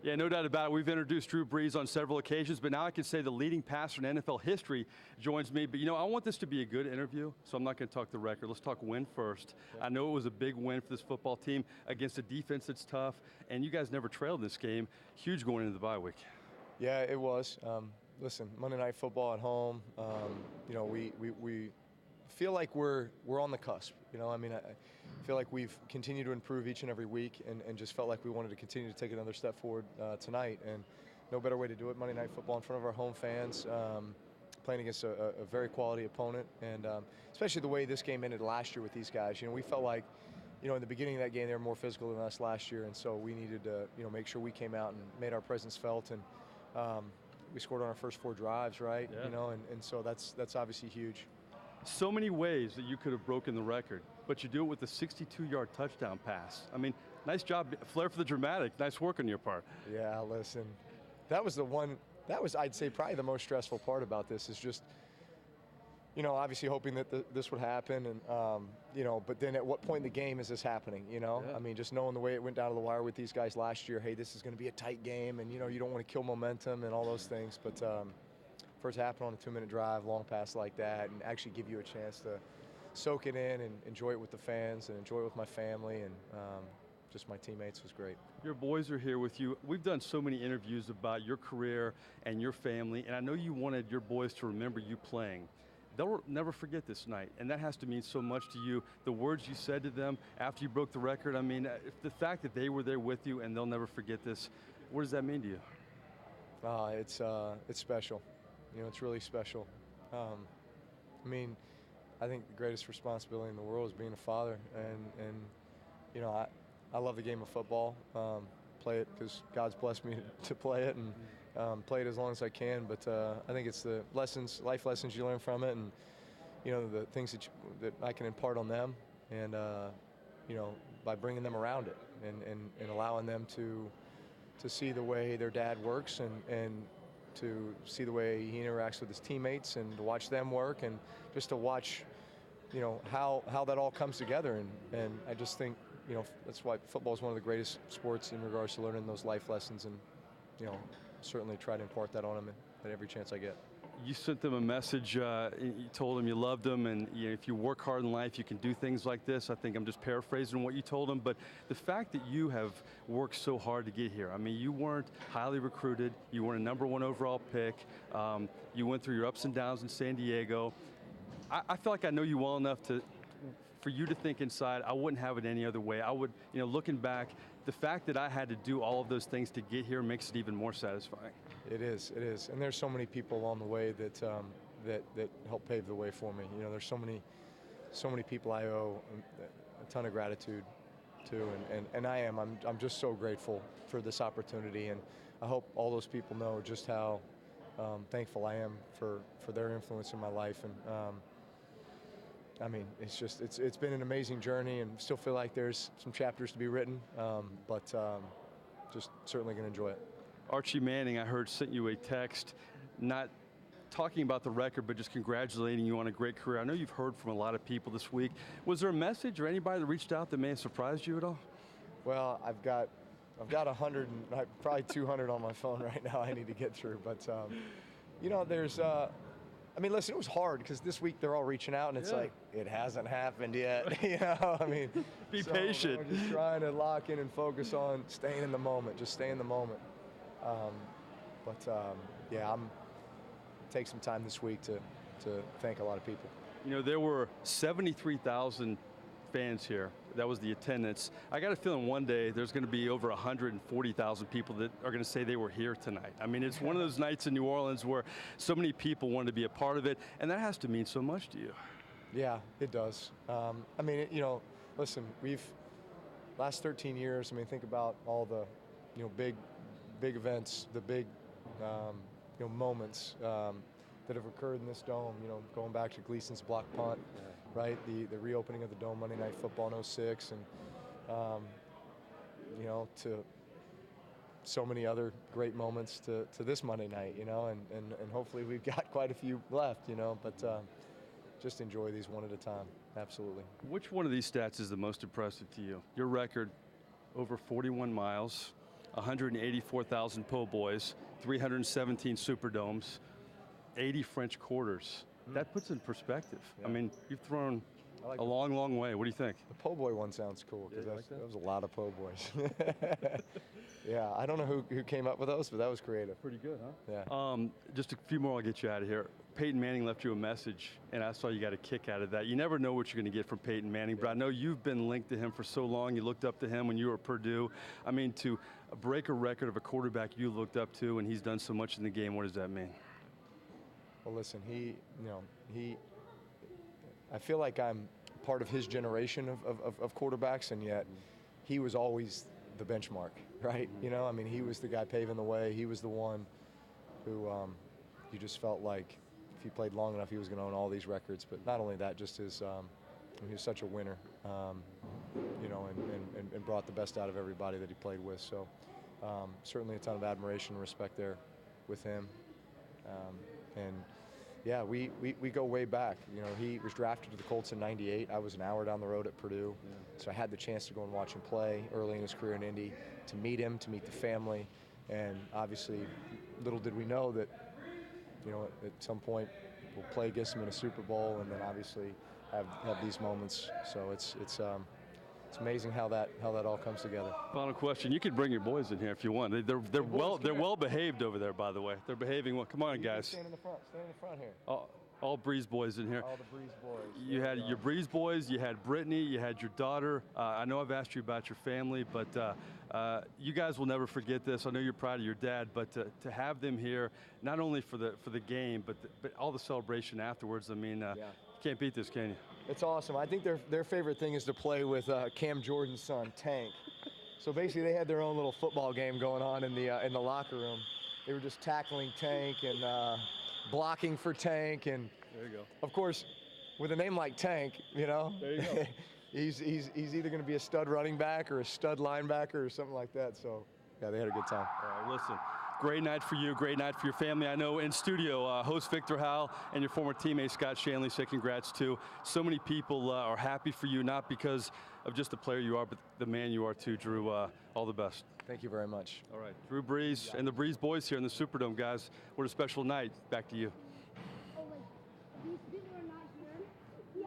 Yeah, no doubt about it. We've introduced Drew Brees on several occasions, but now I can say the leading passer in NFL history joins me. But I want this to be a good interview, so I'm not going to talk the record. Let's talk win first. Yeah. I know it was a big win for this football team against a defense that's tough, and you guys never trailed in this game. Huge going into the bye week. Yeah, it was. Listen, Monday Night Football at home. We feel like we're on the cusp. I feel like we've continued to improve each and every week, and just felt like we wanted to continue to take another step forward tonight. And no better way to do it, Monday Night Football in front of our home fans, playing against a very quality opponent, and especially the way this game ended last year with these guys. We felt like, in the beginning of that game, they were more physical than us last year, and so we needed to, make sure we came out and made our presence felt. And we scored on our first 4 drives, right? Yeah. And so that's obviously huge. So many ways that you could have broken the record, but you do it with a 62-yard touchdown pass. I mean, nice job, flair for the dramatic. Nice work on your part. Yeah, listen, that was, I'd say, probably the most stressful part about this is just, obviously hoping that this would happen, and but then at what point in the game is this happening? Yeah. I mean, just knowing the way it went down to the wire with these guys last year. Hey, this is going to be a tight game, and you don't want to kill momentum and all those things. But for it to happen on a 2-minute drive, long pass like that, and actually give you a chance to soak it in and enjoy it with the fans and enjoy it with my family and just my teammates was great. Your boys are here with you. We've done so many interviews about your career and your family, and I know you wanted your boys to remember you playing. They'll never forget this night, and that has to mean so much to you. The words you said to them after you broke the record, I mean, the fact that they were there with you and they'll never forget this, what does that mean to you? It's special. It's really special. I think the greatest responsibility in the world is being a father, and I love the game of football. Play it because God's blessed me to play it, and play it as long as I can. But I think it's the life lessons you learn from it, and the things that I can impart on them, and by bringing them around it, and allowing them to see the way their dad works, and to see the way he interacts with his teammates, and to watch them work, and just to watch how that all comes together. And I just think that's why football is one of the greatest sports in regards to learning those life lessons, and certainly try to impart that on them at every chance I get. You sent them a message, you told them you loved them, and if you work hard in life, you can do things like this. I think I'm just paraphrasing what you told them, but the fact that you have worked so hard to get here, I mean, you weren't highly recruited, you weren't a #1 overall pick, you went through your ups and downs in San Diego. I feel like I know you well enough for you to think inside, I wouldn't have it any other way. I would, looking back, the fact that I had to do all of those things to get here makes it even more satisfying. It is, and there's so many people along the way that helped pave the way for me. There's so many people I owe a ton of gratitude to, and I'm just so grateful for this opportunity, and I hope all those people know just how thankful I am for their influence in my life. And it's been an amazing journey, and still feel like there's some chapters to be written, but just certainly going to enjoy it. Archie Manning, I heard, sent you a text, not talking about the record, but just congratulating you on a great career. I know you've heard from a lot of people this week. Was there a message or anybody that reached out that may have surprised you at all? Well, I've got 100, probably 200 on my phone right now I need to get through, but there's listen, it was hard because this week they're all reaching out, and it's like, it hasn't happened yet. Be patient. We're just trying to lock in and focus on staying in the moment, just stay in the moment. Take some time this week to thank a lot of people. There were 73,000 fans here. That was the attendance. I got a feeling one day there's going to be over 140,000 people that are going to say they were here tonight. I mean, it's one of those nights in New Orleans where so many people wanted to be a part of it, and that has to mean so much to you. Yeah, it does. Listen, last 13 years, think about all the, big events, the big, moments that have occurred in this dome, going back to Gleason's block punt, right? The reopening of the dome Monday Night Football in 2006, and, to so many other great moments to this Monday night, and hopefully we've got quite a few left, but just enjoy these one at a time, absolutely. Which one of these stats is the most impressive to you? Your record, over 41 miles, 184,000 po' boys, 317 Superdomes, 80 French quarters. That puts it in perspective. Yeah. I mean, you've thrown like a long, long way. What do you think? The po' boy one sounds cool because Yeah, like that? that was a lot of po' boys. Yeah, I don't know who came up with those, but that was creative. Pretty good, huh? Yeah. Just a few more, I'll get you out of here. Peyton Manning left you a message, and I saw you got a kick out of that. You never know what you're going to get from Peyton Manning, but I know you've been linked to him for so long. You looked up to him when you were at Purdue. I mean, to break a record of a quarterback you looked up to, and he's done so much in the game, what does that mean? Well, listen, I feel like I'm part of his generation of quarterbacks, and yet he was always the benchmark, right? You know, I mean, he was the guy paving the way. He was the one who you just felt like if he played long enough, he was going to own all these records. But not only that, just his, he was such a winner, you know, and brought the best out of everybody that he played with. So certainly a ton of admiration and respect there with him. And yeah, we go way back. You know, he was drafted to the Colts in '98. I was an hour down the road at Purdue. Yeah. So I had the chance to go and watch him play early in his career in Indy, to meet him, to meet the family. And obviously, little did we know that, you know, at some point we'll play against him in a Super Bowl, and then obviously have these moments. So it's amazing how that all comes together. Final question. You can bring your boys in here if you want. They're well behaved over there, by the way. They're behaving well. Come on, guys. Stand in the front here. All Brees boys in here. All the Brees boys. You had your Brees boys. You had Brittany. You had your daughter. I know I've asked you about your family, but you guys will never forget this. I know you're proud of your dad, but to have them here, not only for the game, but all the celebration afterwards. I mean, you can't beat this, can you? It's awesome. I think their favorite thing is to play with Cam Jordan's son, Tank. So basically, they had their own little football game going on in the locker room. They were just tackling Tank and blocking for Tank, and there you go. Of course, with a name like Tank, you know, there you go. he's either going to be a stud running back or a stud linebacker or something like that. So yeah, they had a good time. Listen. Great night for you, great night for your family. I know in studio, host Victor Howell and your former teammate Scott Shanley say congrats too. So many people are happy for you, not because of just the player you are, but the man you are too, Drew. All the best. Thank you very much. All right, Drew Brees and the Brees boys here in the Superdome, guys. What a special night. Back to you. Oh, like,